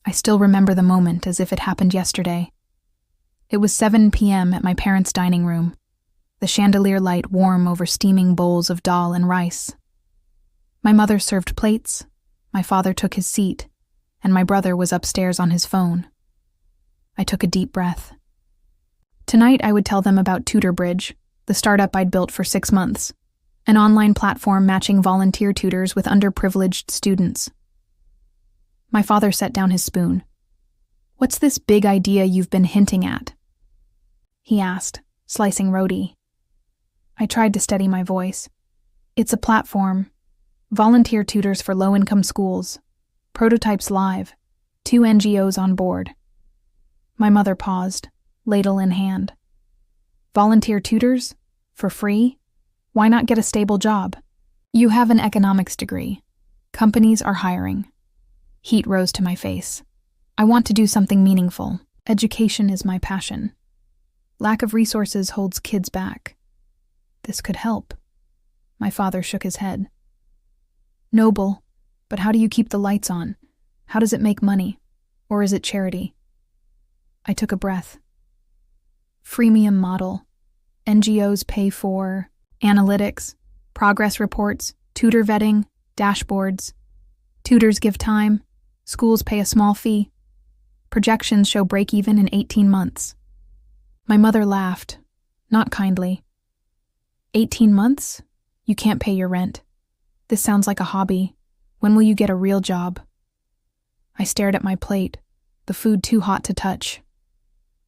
I still remember the moment as if it happened yesterday. It was 7 p.m. at my parents' dining room, the chandelier light warm over steaming bowls of dal and rice. My mother served plates, my father took his seat, and my brother was upstairs on his phone. I took a deep breath. Tonight I would tell them about TutorBridge, the startup I'd built for 6 months, an online platform matching volunteer tutors with underprivileged students. My father set down his spoon. "What's this big idea you've been hinting at?" he asked, slicing roti. I tried to steady my voice. "It's a platform. Volunteer tutors for low-income schools. Prototypes live. 2 NGOs on board." My mother paused, ladle in hand. "Volunteer tutors? For free? Why not get a stable job? You have an economics degree. Companies are hiring." Heat rose to my face. I want to do something meaningful. Education is my passion. Lack of resources holds kids back. This could help. My father shook his head. "Noble, but how do you keep the lights on? How does it make money? Or is it charity?" I took a breath. "Freemium model. NGOs pay for analytics, progress reports, tutor vetting, dashboards. Tutors give time. Schools pay a small fee. Projections show break-even in 18 months. My mother laughed, not kindly. 18 months? You can't pay your rent. This sounds like a hobby. When will you get a real job?" I stared at my plate, the food too hot to touch.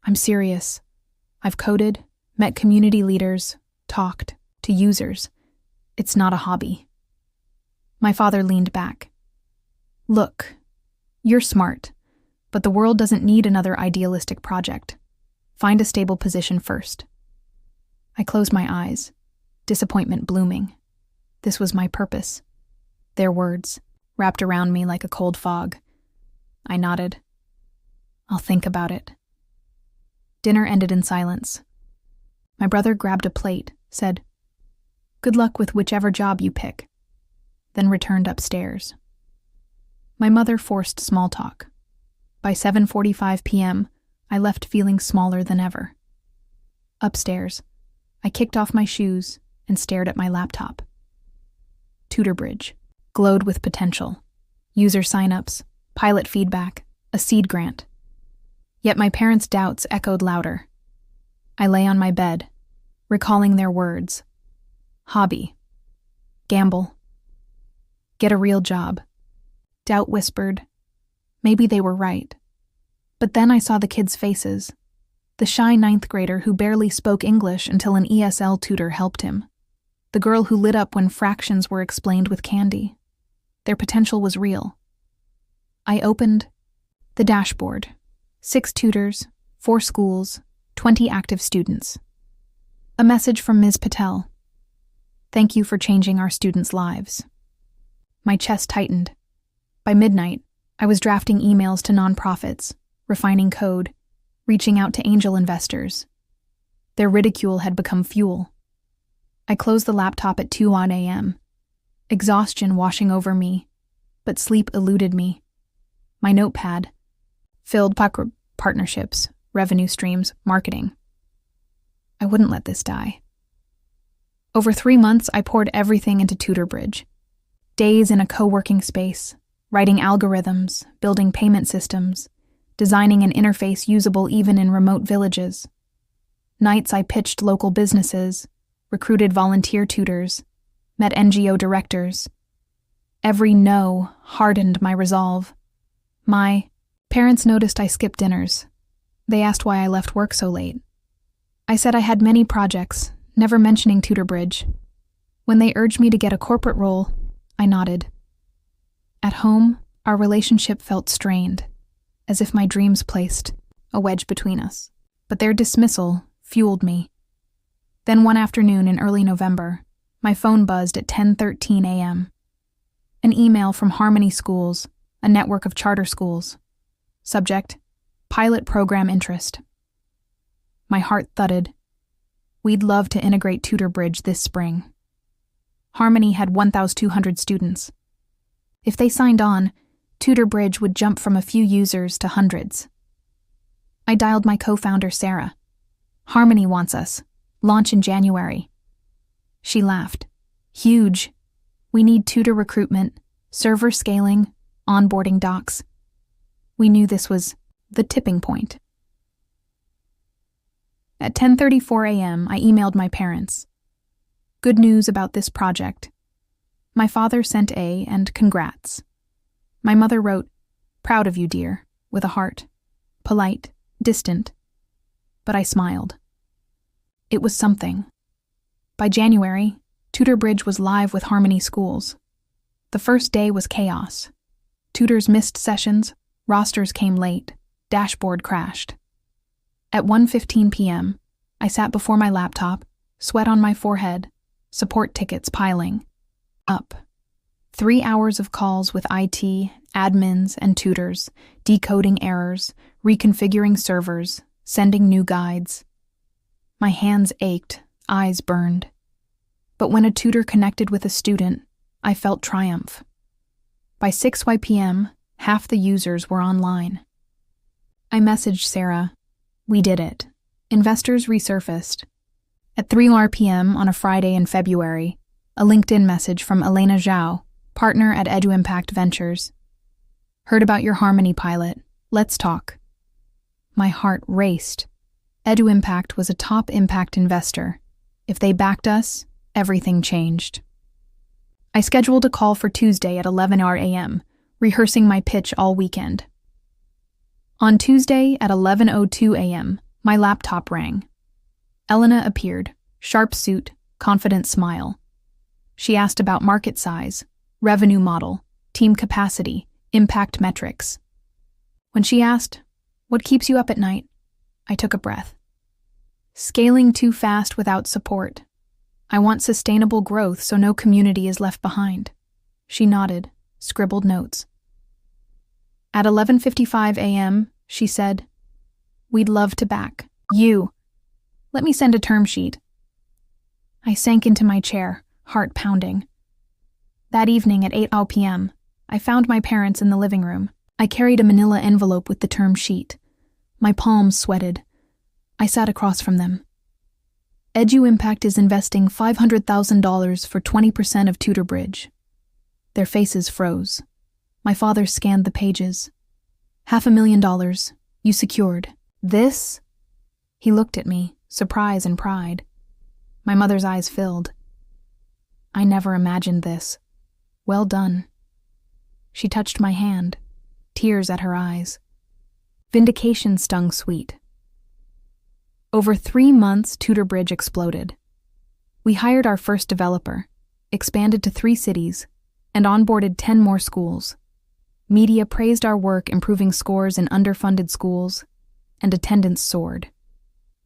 "I'm serious. I've coded, met community leaders, talked to users. It's not a hobby." My father leaned back. "Look, you're smart, but the world doesn't need another idealistic project. Find a stable position first." I closed my eyes, disappointment blooming. This was my purpose. Their words, wrapped around me like a cold fog. I nodded. "I'll think about it." Dinner ended in silence. My brother grabbed a plate, said, "Good luck with whichever job you pick," then returned upstairs. My mother forced small talk. By 7:45 p.m., I left feeling smaller than ever. Upstairs, I kicked off my shoes and stared at my laptop. TutorBridge glowed with potential. User signups, pilot feedback, a seed grant. Yet my parents' doubts echoed louder. I lay on my bed, recalling their words. Hobby. Gamble. Get a real job. Doubt whispered, maybe they were right. But then I saw the kids' faces. The shy 9th grader who barely spoke English until an ESL tutor helped him. The girl who lit up when fractions were explained with candy. Their potential was real. I opened the dashboard. 6 tutors, 4 schools, 20 active students. A message from Ms. Patel. "Thank you for changing our students' lives." My chest tightened. By midnight, I was drafting emails to nonprofits, refining code, reaching out to angel investors. Their ridicule had become fuel. I closed the laptop at 2 a.m., exhaustion washing over me, but sleep eluded me. My notepad filled partnerships, revenue streams, marketing. I wouldn't let this die. Over 3 months, I poured everything into TutorBridge. Days in a co-working space, writing algorithms, building payment systems, designing an interface usable even in remote villages. Nights I pitched local businesses, recruited volunteer tutors, met NGO directors. Every no hardened my resolve. My parents noticed I skipped dinners. They asked why I left work so late. I said I had many projects, never mentioning TutorBridge. When they urged me to get a corporate role, I nodded. At home, our relationship felt strained, as if my dreams placed a wedge between us. But their dismissal fueled me. Then one afternoon in early November, my phone buzzed at 10:13 a.m. An email from Harmony Schools, a network of charter schools. Subject, pilot program interest. My heart thudded. We'd love to integrate TutorBridge this spring. Harmony had 1,200 students. If they signed on, TutorBridge would jump from a few users to hundreds. I dialed my co-founder, Sarah. "Harmony wants us. Launch in January." She laughed. "Huge. We need tutor recruitment, server scaling, onboarding docs." We knew this was the tipping point. At 10:34 a.m., I emailed my parents. Good news about this project. My father sent a and congrats. My mother wrote, "Proud of you, dear," with a heart. Polite, distant. But I smiled. It was something. By January, TutorBridge was live with Harmony schools. The first day was chaos. Tutors missed sessions, rosters came late, dashboard crashed. At 1:15 p.m., I sat before my laptop, sweat on my forehead, support tickets piling up. 3 hours of calls with IT, admins, and tutors, decoding errors, reconfiguring servers, sending new guides. My hands ached, eyes burned. But when a tutor connected with a student, I felt triumph. By 6 p.m., half the users were online. I messaged Sarah. We did it. Investors resurfaced. At 3 p.m. on a Friday in February, a LinkedIn message from Elena Zhao, partner at EduImpact Ventures. "Heard about your Harmony pilot. Let's talk." My heart raced. EduImpact was a top impact investor. If they backed us, everything changed. I scheduled a call for Tuesday at 11 a.m., rehearsing my pitch all weekend. On Tuesday at 11:02 a.m., my laptop rang. Elena appeared, sharp suit, confident smile. She asked about market size, revenue model, team capacity, impact metrics. When she asked, "What keeps you up at night?" I took a breath. "Scaling too fast without support. I want sustainable growth so no community is left behind." She nodded, scribbled notes. At 11:55 a.m., she said, "We'd love to back you. Let me send a term sheet." I sank into my chair, heart pounding. That evening at 8 p.m., I found my parents in the living room. I carried a manila envelope with the term sheet. My palms sweated. I sat across from them. EduImpact is investing $500,000 for 20% of TutorBridge. Their faces froze. My father scanned the pages. $500,000. You secured. This? He looked at me, surprise and pride. My mother's eyes filled. I never imagined this. Well done. She touched my hand, tears at her eyes. Vindication stung sweet. Over 3 months, TutorBridge exploded. We hired our first developer, expanded to 3 cities, and onboarded 10 more schools. Media praised our work improving scores in underfunded schools, and attendance soared.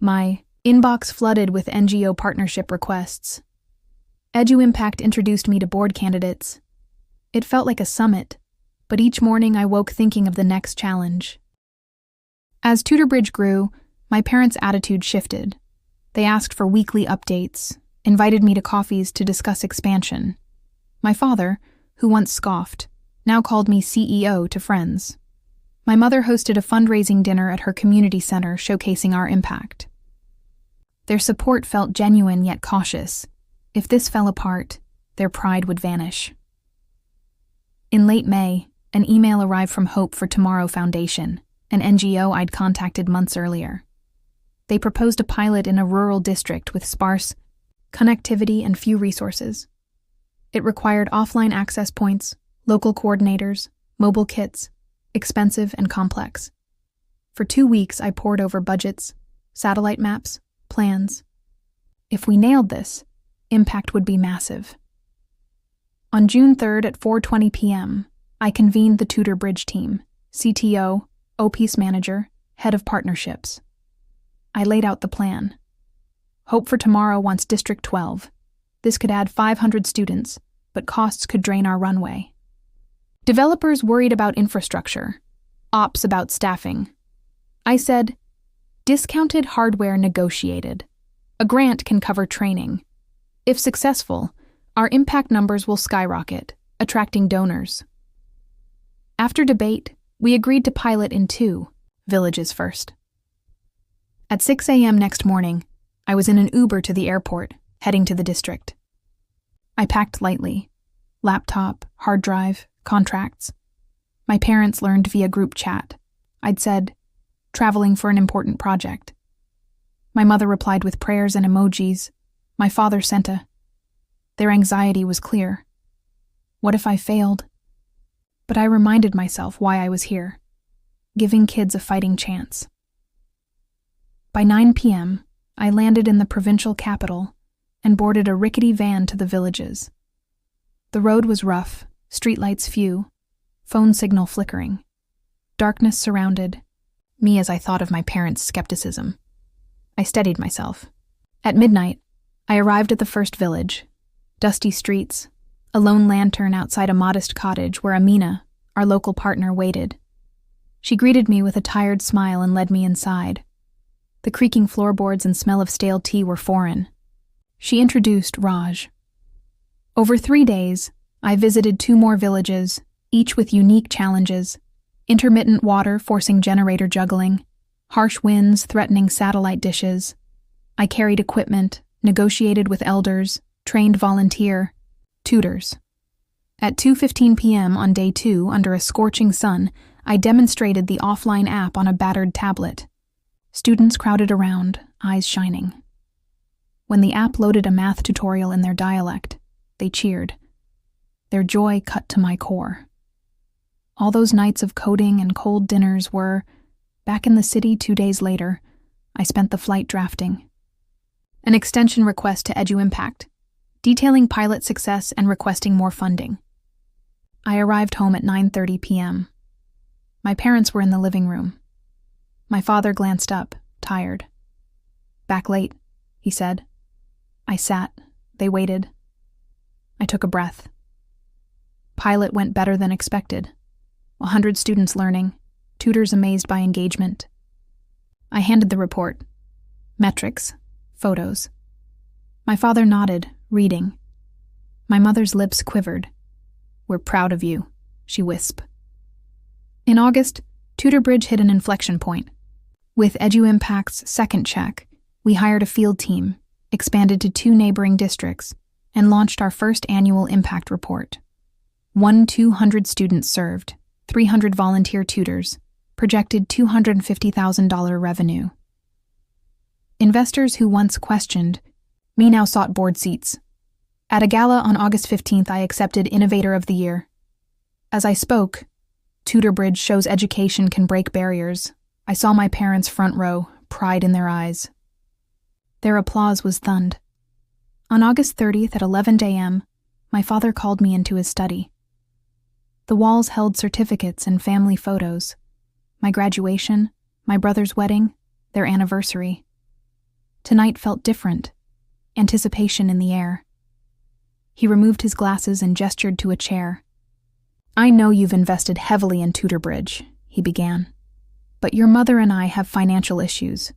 My inbox flooded with NGO partnership requests. EduImpact introduced me to board candidates. It felt like a summit, but each morning I woke thinking of the next challenge. As TutorBridge grew, my parents' attitude shifted. They asked for weekly updates, invited me to coffees to discuss expansion. My father, who once scoffed, now called me CEO to friends. My mother hosted a fundraising dinner at her community center showcasing our impact. Their support felt genuine yet cautious. If this fell apart, their pride would vanish. In late May, an email arrived from Hope for Tomorrow Foundation, an NGO I'd contacted months earlier. They proposed a pilot in a rural district with sparse connectivity and few resources. It required offline access points, local coordinators, mobile kits, expensive and complex. For 2 weeks, I pored over budgets, satellite maps, plans. If we nailed this, impact would be massive. On June 3rd at 4:20 p.m., I convened the TutorBridge team, CTO, OPS manager, head of partnerships. I laid out the plan. Hope for Tomorrow wants District 12. This could add 500 students, but costs could drain our runway. Developers worried about infrastructure, ops about staffing. I said, discounted hardware negotiated. A grant can cover training. If successful, our impact numbers will skyrocket, attracting donors. After debate, we agreed to pilot in 2 villages first. At 6 a.m. next morning, I was in an Uber to the airport, heading to the district. I packed lightly. Laptop, hard drive, contracts. My parents learned via group chat. I'd said, traveling for an important project. My mother replied with prayers and emojis. My father sent a. Their anxiety was clear. What if I failed? But I reminded myself why I was here, giving kids a fighting chance. By 9 p.m., I landed in the provincial capital and boarded a rickety van to the villages. The road was rough, streetlights few, phone signal flickering. Darkness surrounded me as I thought of my parents' skepticism. I steadied myself. At midnight, I arrived at the first village. Dusty streets, a lone lantern outside a modest cottage where Amina, our local partner, waited. She greeted me with a tired smile and led me inside. The creaking floorboards and smell of stale tea were foreign. She introduced Raj. Over 3 days, I visited 2 more villages, each with unique challenges: intermittent water forcing generator juggling, harsh winds threatening satellite dishes. I carried equipment, negotiated with elders, trained volunteer, tutors. At 2:15 p.m. on day 2, under a scorching sun, I demonstrated the offline app on a battered tablet. Students crowded around, eyes shining. When the app loaded a math tutorial in their dialect, they cheered. Their joy cut to my core. All those nights of coding and cold dinners were, back in the city 2 days later, I spent the flight drafting an extension request to EduImpact, detailing pilot success and requesting more funding. I arrived home at 9:30 p.m. My parents were in the living room. My father glanced up, tired. "Back late," he said. I sat. They waited. I took a breath. Pilot went better than expected. 100 students learning, tutors amazed by engagement. I handed the report. Metrics, photos. My father nodded, reading. My mother's lips quivered. "We're proud of you," she whispered. In August, TutorBridge hit an inflection point. With EduImpact's second check, we hired a field team, expanded to 2 neighboring districts, and launched our first annual impact report. 200 students served, 300 volunteer tutors, projected $250,000 revenue. Investors who once questioned me now sought board seats. At a gala on August 15th, I accepted Innovator of the Year. As I spoke, TutorBridge shows education can break barriers. I saw my parents' front row, pride in their eyes. Their applause was thunned. On August 30th at 11 a.m., my father called me into his study. The walls held certificates and family photos. My graduation, my brother's wedding, their anniversary. Tonight felt different, anticipation in the air. He removed his glasses and gestured to a chair. "I know you've invested heavily in TutorBridge," he began. "But your mother and I have financial issues.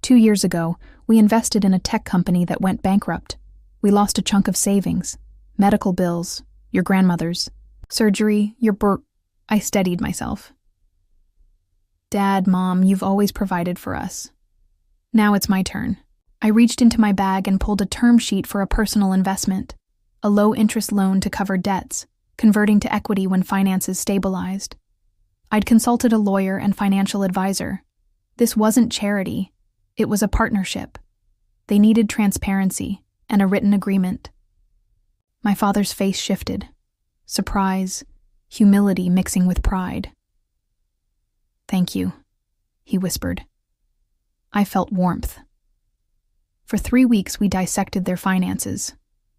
2 years ago, we invested in a tech company that went bankrupt. We lost a chunk of savings, medical bills, your grandmother's, surgery, I steadied myself. "Dad, Mom, you've always provided for us. Now it's my turn." I reached into my bag and pulled a term sheet for a personal investment, a low-interest loan to cover debts, converting to equity when finances stabilized. I'd consulted a lawyer and financial advisor. This wasn't charity. It was a partnership. They needed transparency and a written agreement. My father's face shifted. Surprise, humility mixing with pride. "Thank you," he whispered. I felt warmth. For 3 weeks, we dissected their finances: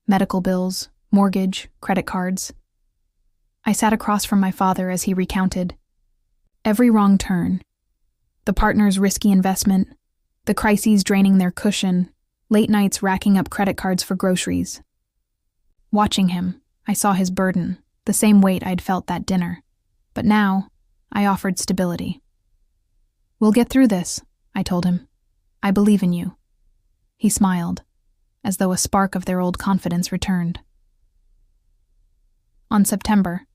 medical bills, mortgage, credit cards. I sat across from my father as he recounted every wrong turn, the partner's risky investment, the crises draining their cushion, late nights racking up credit cards for groceries. Watching him, I saw his burden, the same weight I'd felt that dinner. But now, I offered stability. "We'll get through this," I told him. "I believe in you." He smiled, as though a spark of their old confidence returned. On September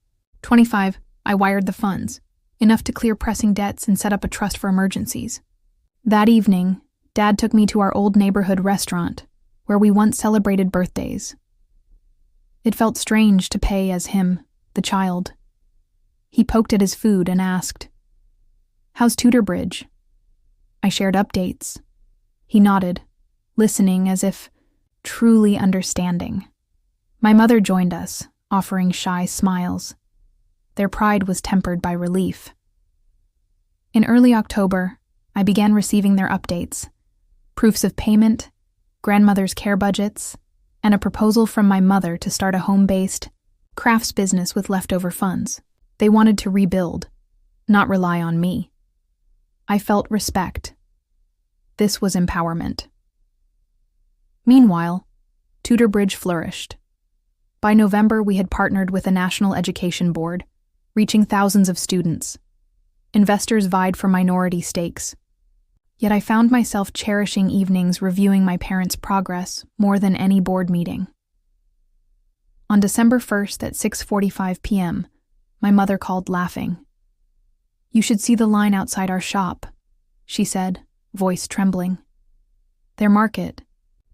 25, I wired the funds, enough to clear pressing debts and set up a trust for emergencies. That evening, Dad took me to our old neighborhood restaurant, where we once celebrated birthdays. It felt strange to pay as him, the child. He poked at his food and asked, "How's TutorBridge?" I shared updates. He nodded, listening as if truly understanding. My mother joined us, offering shy smiles. Their pride was tempered by relief. In early October, I began receiving their updates, proofs of payment, grandmother's care budgets, and a proposal from my mother to start a home-based crafts business with leftover funds. They wanted to rebuild, not rely on me. I felt respect. This was empowerment. Meanwhile, TutorBridge flourished. By November, we had partnered with a national education board, reaching thousands of students. Investors vied for minority stakes. Yet I found myself cherishing evenings reviewing my parents' progress more than any board meeting. On December 1st at 6:45 p.m., my mother called laughing. "You should see the line outside our shop," she said, voice trembling. Their market,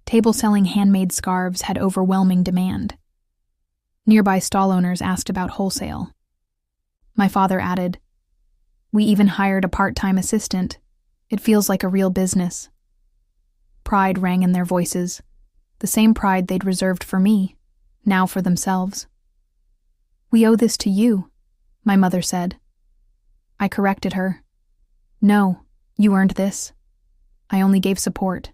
table selling handmade scarves, had overwhelming demand. Nearby stall owners asked about wholesale. My father added, "We even hired a part-time assistant. It feels like a real business." Pride rang in their voices, the same pride they'd reserved for me, now for themselves. "We owe this to you," my mother said. I corrected her. "No, you earned this. I only gave support."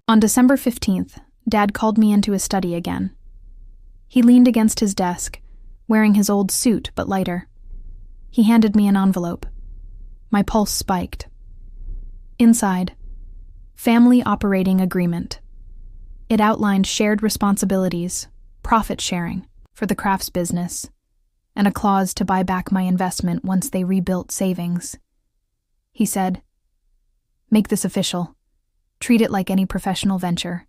On December 15th, Dad called me into his study again. He leaned against his desk, wearing his old suit but lighter. He handed me an envelope. My pulse spiked. Inside, family operating agreement. It outlined shared responsibilities, profit sharing for the crafts business, and a clause to buy back my investment once they rebuilt savings. He said, "Make this official. Treat it like any professional venture.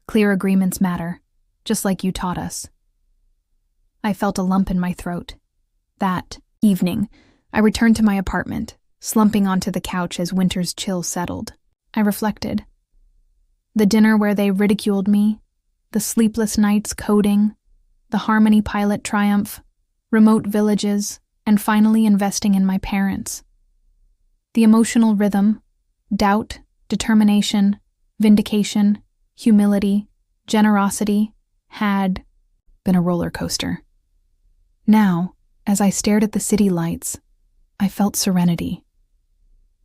Clear agreements matter, just like you taught us." I felt a lump in my throat. That evening, I returned to my apartment, slumping onto the couch as winter's chill settled. I reflected. The dinner where they ridiculed me, the sleepless nights coding, the Harmony pilot triumph, remote villages, and finally investing in my parents. The emotional rhythm, doubt, determination, vindication, humility, generosity, had been a roller coaster. Now, as I stared at the city lights, I felt serenity.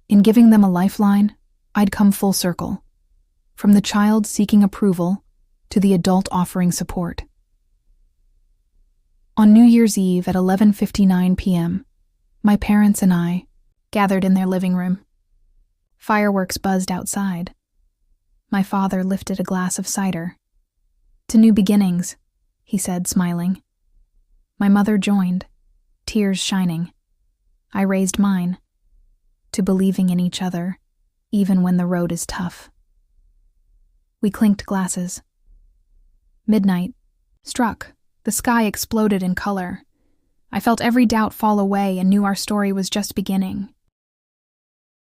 In giving them a lifeline, I'd come full circle, from the child seeking approval to the adult offering support. On New Year's Eve at 11:59 p.m., my parents and I gathered in their living room. Fireworks buzzed outside. My father lifted a glass of cider. "To new beginnings," he said, smiling. My mother joined, tears shining. I raised mine, to believing in each other, even when the road is tough. We clinked glasses. Midnight struck. The sky exploded in color. I felt every doubt fall away and knew our story was just beginning.